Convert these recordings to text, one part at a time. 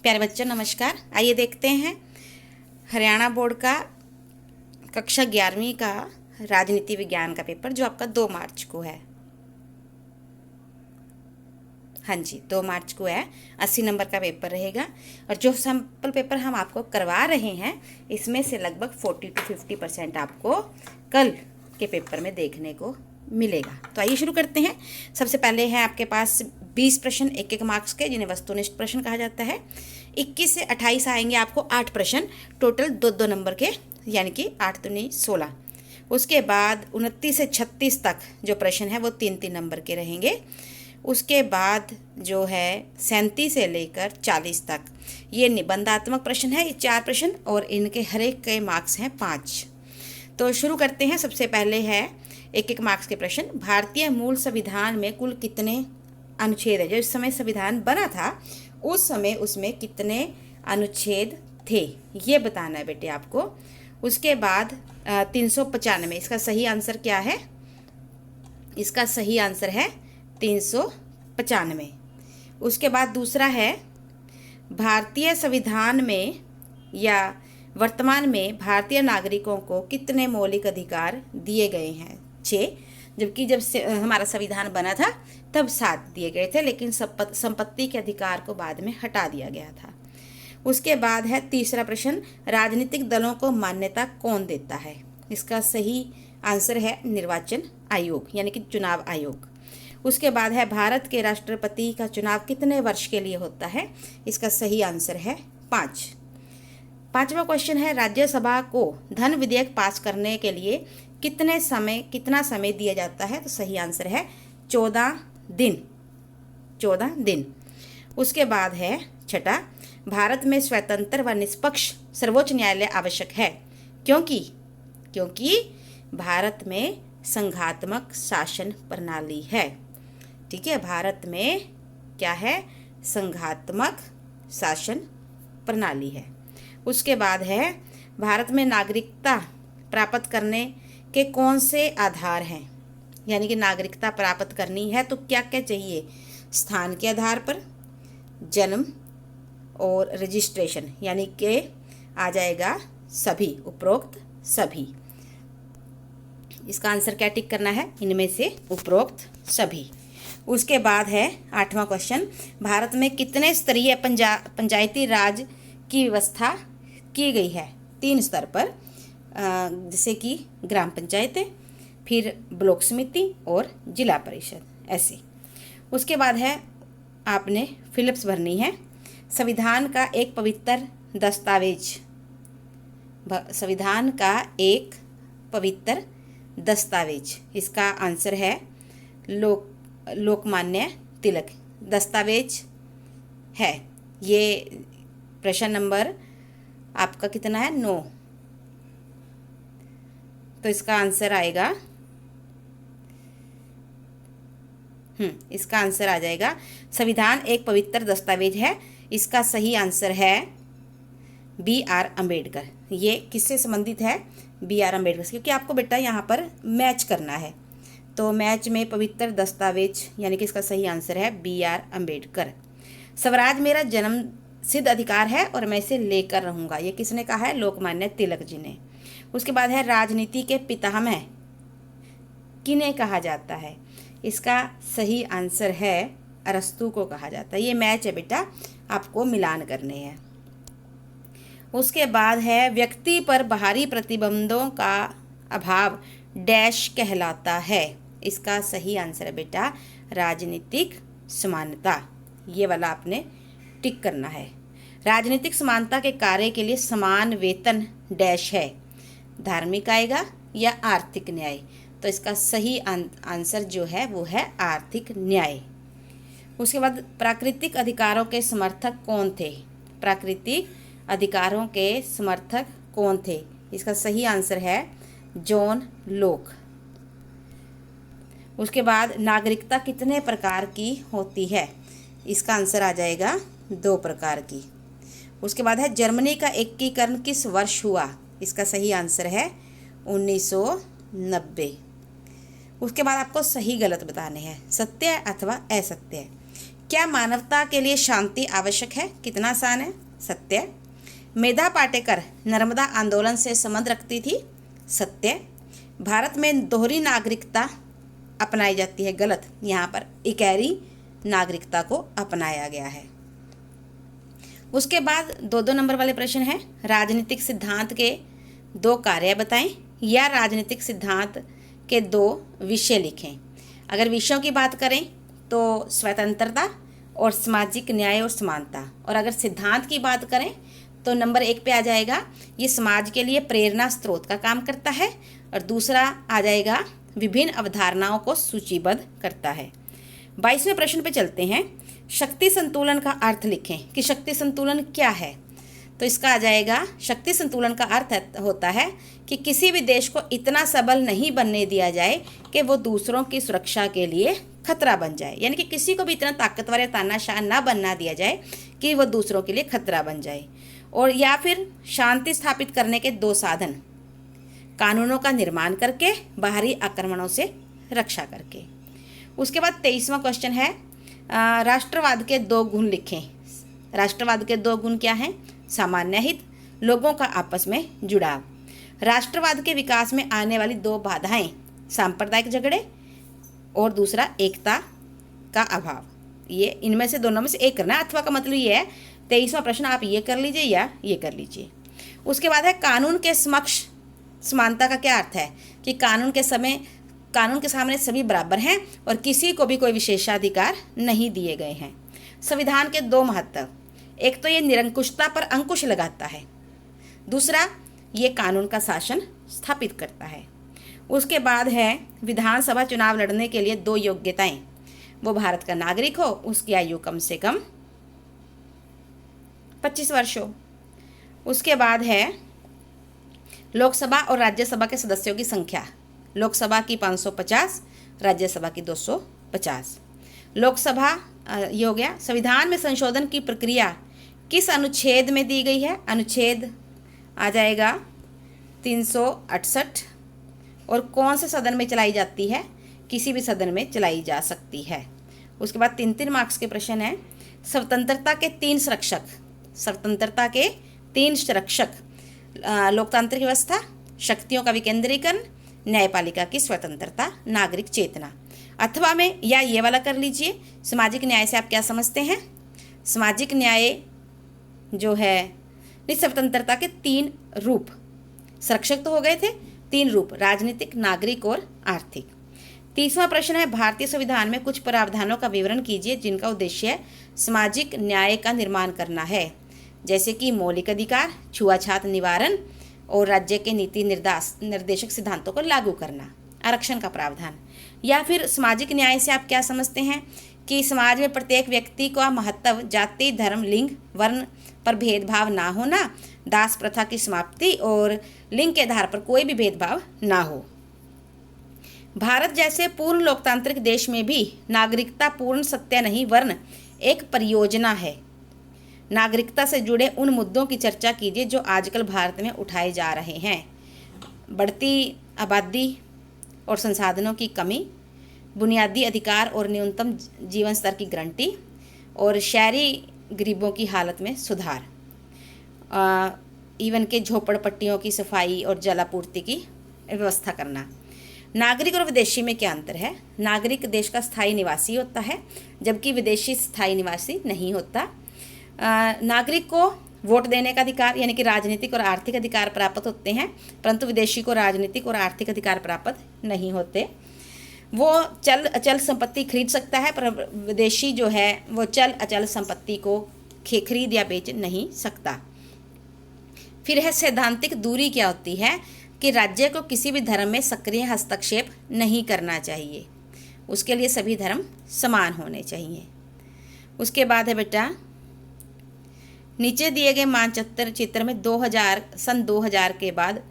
प्यारे बच्चों नमस्कार। आइए देखते हैं हरियाणा बोर्ड का कक्षा 11वीं का राजनीति विज्ञान का पेपर जो आपका 2 मार्च को है। हाँ जी, 2 मार्च को है। 80 नंबर का पेपर रहेगा और जो सैम्पल पेपर हम आपको करवा रहे हैं इसमें से लगभग 40 to 50% आपको कल के पेपर में देखने को मिलेगा। तो आइए शुरू करते हैं। सबसे पहले है आपके पास 20 प्रश्न 1-1 मार्क्स के, जिन्हें वस्तुनिष्ठ प्रश्न कहा जाता है। 21 से 28 आएंगे आपको 8 प्रश्न, टोटल 2-2 नंबर के, यानी कि 8 दूनी 16। उसके बाद 29 से 36 तक जो प्रश्न है वो 3-3 नंबर के रहेंगे। उसके बाद जो है 37 से लेकर 40 तक ये निबंधात्मक प्रश्न है, ये 4 प्रश्न और इनके हर एक के मार्क्स हैं 5। तो शुरू करते हैं। सबसे पहले है 1-1 मार्क्स के प्रश्न। भारतीय मूल संविधान में कुल कितने अनुच्छेद है? जो इस समय संविधान बना था उस समय उसमें कितने अनुच्छेद थे, ये बताना है बेटे आपको। उसके बाद 395, इसका सही आंसर क्या है? इसका सही आंसर है 395। उसके बाद दूसरा है भारतीय संविधान में या वर्तमान में भारतीय नागरिकों को कितने मौलिक अधिकार दिए गए हैं? 6, जबकि जब से हमारा संविधान बना था तब 7 दिए गए थे, लेकिन संपत्ति के अधिकार को बाद में हटा दिया गया था। उसके बाद है तीसरा प्रश्न, राजनीतिक दलों को मान्यता कौन देता है? इसका सही आंसर है निर्वाचन आयोग, यानी कि चुनाव आयोग। उसके बाद है भारत के राष्ट्रपति का चुनाव कितने वर्ष के लिए होता है? इसका सही आंसर है 5। 5वां क्वेश्चन है राज्यसभा को धन विधेयक पास करने के लिए कितना समय दिया जाता है? तो सही आंसर है 14 दिन। 14 दिन। उसके बाद है छठा, भारत में स्वतंत्र व निष्पक्ष सर्वोच्च न्यायालय आवश्यक है क्योंकि भारत में संघात्मक शासन प्रणाली है। ठीक है, भारत में क्या है? संघात्मक शासन प्रणाली है। उसके बाद है भारत में नागरिकता प्राप्त करने के कौन से आधार हैं? यानी कि नागरिकता प्राप्त करनी है तो क्या क्या चाहिए? स्थान के आधार पर, जन्म और रजिस्ट्रेशन, यानी कि आ जाएगा सभी, उपरोक्त सभी। इसका आंसर क्या टिक करना है? इनमें से उपरोक्त सभी। उसके बाद है 8वां क्वेश्चन, भारत में कितने स्तरीय पंचायती राज की व्यवस्था की गई है? 3 स्तर पर, जैसे कि ग्राम पंचायतें, फिर ब्लॉक समिति और जिला परिषद, ऐसे। उसके बाद है आपने फिलिप्स भरनी है। संविधान का एक पवित्र दस्तावेज, संविधान का एक पवित्र दस्तावेज, इसका आंसर है लोकमान्य तिलक दस्तावेज है। ये प्रश्न नंबर आपका कितना है? 9। तो इसका आंसर आएगा इसका आंसर आ जाएगा संविधान एक पवित्र दस्तावेज है। इसका सही आंसर है B.R. अम्बेडकर। ये किससे संबंधित है? B.R. अम्बेडकर, क्योंकि आपको बेटा यहाँ पर मैच करना है। तो मैच में पवित्र दस्तावेज, यानी कि इसका सही आंसर है B.R. अम्बेडकर। स्वराज मेरा जन्म सिद्ध अधिकार है और मैं इसे लेकर रहूँगा, ये किसने कहा है? लोकमान्य तिलक जी ने। उसके बाद है राजनीति के पितामह किन्हें कहा जाता है? इसका सही आंसर है अरस्तु को कहा जाता है। ये मैच है बेटा, आपको मिलान करने हैं। उसके बाद है व्यक्ति पर बाहरी प्रतिबंधों का अभाव डैश कहलाता है? इसका सही आंसर है बेटा राजनीतिक समानता। ये वाला आपने टिक करना है। राजनीतिक समानता के कार्य के लिए समान वेतन डैश है? धार्मिक आएगा या आर्थिक न्याय? तो इसका सही आंसर जो है वो है आर्थिक न्याय। उसके बाद प्राकृतिक अधिकारों के समर्थक कौन थे? प्राकृतिक अधिकारों के समर्थक कौन थे? इसका सही आंसर है जॉन लोक। उसके बाद नागरिकता कितने प्रकार की होती है? इसका आंसर आ जाएगा 2 प्रकार की। उसके बाद है जर्मनी का एकीकरण किस वर्ष हुआ? इसका सही आंसर है 1990। उसके बाद आपको सही गलत बताने हैं, सत्य अथवा असत्य। क्या मानवता के लिए शांति आवश्यक है? कितना आसान है, सत्य। मेधा पाटेकर नर्मदा आंदोलन से संबंध रखती थी, सत्य। भारत में दोहरी नागरिकता अपनाई जाती है, गलत। यहाँ पर इकहरी नागरिकता को अपनाया गया है। उसके बाद 2-2 नंबर वाले प्रश्न हैं, राजनीतिक सिद्धांत के 2 कार्य बताएं या राजनीतिक सिद्धांत के 2 विषय लिखें। अगर विषयों की बात करें तो स्वतंत्रता और सामाजिक न्याय और समानता, और अगर सिद्धांत की बात करें तो नंबर 1 पे आ जाएगा ये समाज के लिए प्रेरणा स्रोत का काम करता है, और दूसरा आ जाएगा विभिन्न अवधारणाओं को सूचीबद्ध करता है। 22वें प्रश्न पे चलते हैं, शक्ति संतुलन का अर्थ लिखें कि शक्ति संतुलन क्या है। तो इसका आ जाएगा, शक्ति संतुलन का अर्थ होता है कि किसी भी देश को इतना सबल नहीं बनने दिया जाए कि वो दूसरों की सुरक्षा के लिए खतरा बन जाए, यानी कि किसी को भी इतना ताकतवर या तानाशाह ना बनना दिया जाए कि वो दूसरों के लिए खतरा बन जाए। और या फिर शांति स्थापित करने के 2 साधन, कानूनों का निर्माण करके, बाहरी आक्रमणों से रक्षा करके। उसके बाद 23वां क्वेश्चन है, राष्ट्रवाद के 2 गुण लिखें। राष्ट्रवाद के 2 गुण क्या हैं? सामान्य हित, लोगों का आपस में जुड़ाव। राष्ट्रवाद के विकास में आने वाली 2 बाधाएं, सांप्रदायिक झगड़े और दूसरा एकता का अभाव। ये इनमें से दोनों में से एक करना, अथवा का मतलब ये है 23वां प्रश्न आप ये कर लीजिए या ये कर लीजिए। उसके बाद है, कानून के समक्ष समानता का क्या अर्थ है कि कानून के सामने सभी बराबर हैं और किसी को भी कोई विशेषाधिकार नहीं दिए गए हैं। संविधान के 2 महत्व, एक तो ये निरंकुशता पर अंकुश लगाता है, दूसरा ये कानून का शासन स्थापित करता है। उसके बाद है, विधानसभा चुनाव लड़ने के लिए 2 योग्यताएं, वो भारत का नागरिक हो, उसकी आयु कम से कम 25 वर्ष हो। उसके बाद है, लोकसभा और राज्यसभा के सदस्यों की संख्या, लोकसभा की 550, राज्यसभा की 250। लोकसभा ये हो गया। संविधान में संशोधन की प्रक्रिया किस अनुच्छेद में दी गई है? अनुच्छेद आ जाएगा 368। और कौन से सदन में चलाई जाती है? किसी भी सदन में चलाई जा सकती है। उसके बाद 3-3 मार्क्स के प्रश्न हैं, स्वतंत्रता के 3 संरक्षक, स्वतंत्रता के 3 संरक्षक, लोकतांत्रिक व्यवस्था, शक्तियों का विकेंद्रीकरण, न्यायपालिका की स्वतंत्रता, नागरिक चेतना। अथवा में या ये वाला कर लीजिए, सामाजिक न्याय से आप क्या समझते हैं? सामाजिक न्याय जो है, स्वतंत्रता के 3 रूप, संरक्षक तो हो गए थे, 3 रूप, राजनीतिक, नागरिक और आर्थिक। 30वां प्रश्न है, भारतीय संविधान में कुछ प्रावधानों का विवरण कीजिए जिनका उद्देश्य सामाजिक न्याय का निर्माण करना है, जैसे कि मौलिक अधिकार, छुआछूत निवारण और राज्य के नीति निर्देशक सिद्धांतों को लागू करना, आरक्षण का प्रावधान। या फिर सामाजिक न्याय से आप क्या समझते हैं कि समाज में प्रत्येक व्यक्ति का महत्व, जाति, धर्म, लिंग, वर्ण पर भेदभाव ना होना, दास प्रथा की समाप्ति और लिंग के आधार पर कोई भी भेदभाव ना हो। भारत जैसे पूर्ण लोकतांत्रिक देश में भी नागरिकता पूर्ण सत्य नहीं वर्ण एक परियोजना है। नागरिकता से जुड़े उन मुद्दों की चर्चा कीजिए जो आजकल भारत में उठाए जा रहे हैं। बढ़ती आबादी और संसाधनों की कमी, बुनियादी अधिकार और न्यूनतम जीवन स्तर की गारंटी, और शहरी गरीबों की हालत में सुधार, इवन के झोपड़पट्टियों की सफाई और जलापूर्ति की व्यवस्था करना। नागरिक और विदेशी में क्या अंतर है? नागरिक देश का स्थायी निवासी होता है, जबकि विदेशी स्थायी निवासी नहीं होता। नागरिक को वोट देने का अधिकार यानी कि राजनीतिक और आर्थिक अधिकार प्राप्त होते हैं, परंतु विदेशी को राजनीतिक और आर्थिक अधिकार प्राप्त नहीं होते। वो चल अचल संपत्ति खरीद सकता है, पर विदेशी जो है वो चल अचल संपत्ति को खरीद या बेच नहीं सकता। फिर है सैद्धांतिक दूरी क्या होती है कि राज्य को किसी भी धर्म में सक्रिय हस्तक्षेप नहीं करना चाहिए, उसके लिए सभी धर्म समान होने चाहिए। उसके बाद है बेटा, नीचे दिए गए मानचित्र चित्र में सन 2000 के बाद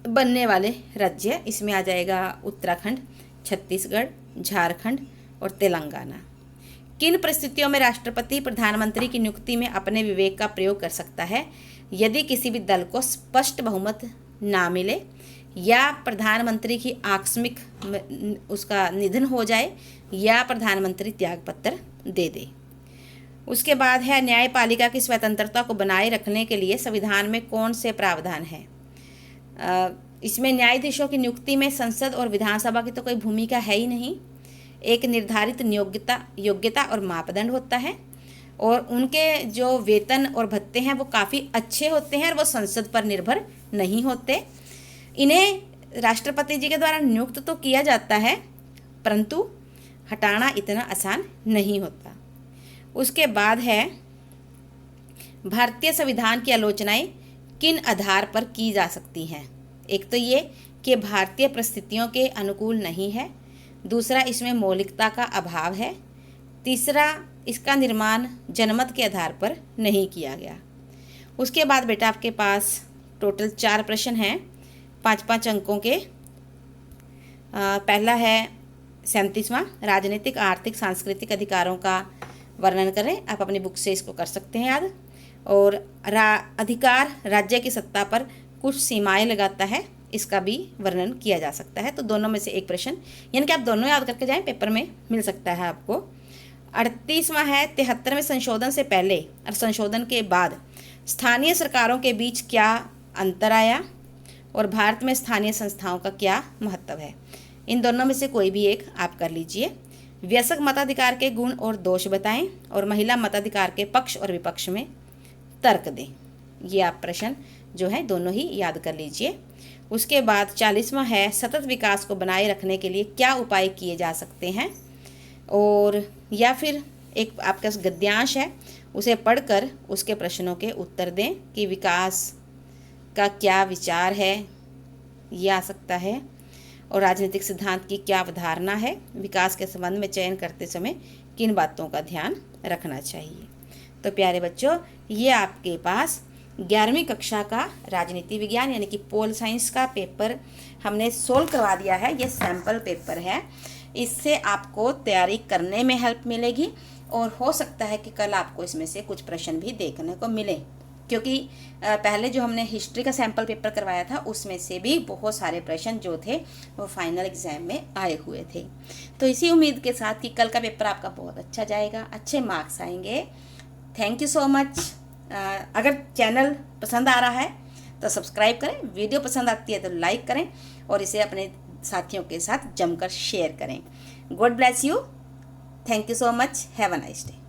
बनने वाले राज्य, इसमें आ जाएगा उत्तराखंड, छत्तीसगढ़, झारखंड और तेलंगाना। किन परिस्थितियों में राष्ट्रपति प्रधानमंत्री की नियुक्ति में अपने विवेक का प्रयोग कर सकता है? यदि किसी भी दल को स्पष्ट बहुमत ना मिले, या प्रधानमंत्री की आकस्मिक उसका निधन हो जाए, या प्रधानमंत्री त्यागपत्र दे दे। उसके बाद है न्यायपालिका की स्वतंत्रता को बनाए रखने के लिए संविधान में कौन से प्रावधान हैं। इसमें न्यायाधीशों की नियुक्ति में संसद और विधानसभा की तो कोई भूमिका है ही नहीं। एक निर्धारित योग्यता और मापदंड होता है और उनके जो वेतन और भत्ते हैं वो काफ़ी अच्छे होते हैं और वो संसद पर निर्भर नहीं होते। इन्हें राष्ट्रपति जी के द्वारा नियुक्त तो किया जाता है परंतु हटाना इतना आसान नहीं होता। उसके बाद है भारतीय संविधान की आलोचनाएं किन आधार पर की जा सकती हैं। एक तो ये कि भारतीय परिस्थितियों के अनुकूल नहीं है, दूसरा इसमें मौलिकता का अभाव है, तीसरा इसका निर्माण जनमत के आधार पर नहीं किया गया। उसके बाद बेटा आपके पास टोटल 4 प्रश्न हैं 5-5 अंकों के। पहला है 37वां, राजनीतिक आर्थिक सांस्कृतिक अधिकारों का वर्णन करें। आप अपनी बुक से इसको कर सकते हैं याद। और अधिकार राज्य की सत्ता पर कुछ सीमाएं लगाता है, इसका भी वर्णन किया जा सकता है। तो दोनों में से एक प्रश्न, यानी कि आप दोनों याद करके जाएं, पेपर में मिल सकता है आपको। 38वां है 73वें संशोधन से पहले और संशोधन के बाद स्थानीय सरकारों के बीच क्या अंतर आया और भारत में स्थानीय संस्थाओं का क्या महत्व है। इन दोनों में से कोई भी एक आप कर लीजिए। वयस्क मताधिकार के गुण और दोष बताएं और महिला मताधिकार के पक्ष और विपक्ष में तर्क दें। ये आप प्रश्न जो है दोनों ही याद कर लीजिए। उसके बाद 40वां है सतत विकास को बनाए रखने के लिए क्या उपाय किए जा सकते हैं। और या फिर एक आपका गद्यांश है उसे पढ़कर उसके प्रश्नों के उत्तर दें कि विकास का क्या विचार है, ये आ सकता है। और राजनीतिक सिद्धांत की क्या अवधारणा है, विकास के संबंध में चयन करते समय किन बातों का ध्यान रखना चाहिए। तो प्यारे बच्चों, ये आपके पास 11वीं कक्षा का राजनीति विज्ञान यानी कि पोल साइंस का पेपर हमने सोल्व करवा दिया है। ये सैम्पल पेपर है, इससे आपको तैयारी करने में हेल्प मिलेगी और हो सकता है कि कल आपको इसमें से कुछ प्रश्न भी देखने को मिले, क्योंकि पहले जो हमने हिस्ट्री का सैम्पल पेपर करवाया था उसमें से भी बहुत सारे प्रश्न जो थे वो फाइनल एग्जाम में आए हुए थे। तो इसी उम्मीद के साथ कि कल का पेपर आपका बहुत अच्छा जाएगा, अच्छे मार्क्स आएंगे। Thank you so much. अगर चैनल पसंद आ रहा है तो सब्सक्राइब करें, वीडियो पसंद आती है तो लाइक करें और इसे अपने साथियों के साथ जमकर शेयर करें। God bless you. Thank you so much. Have a nice day.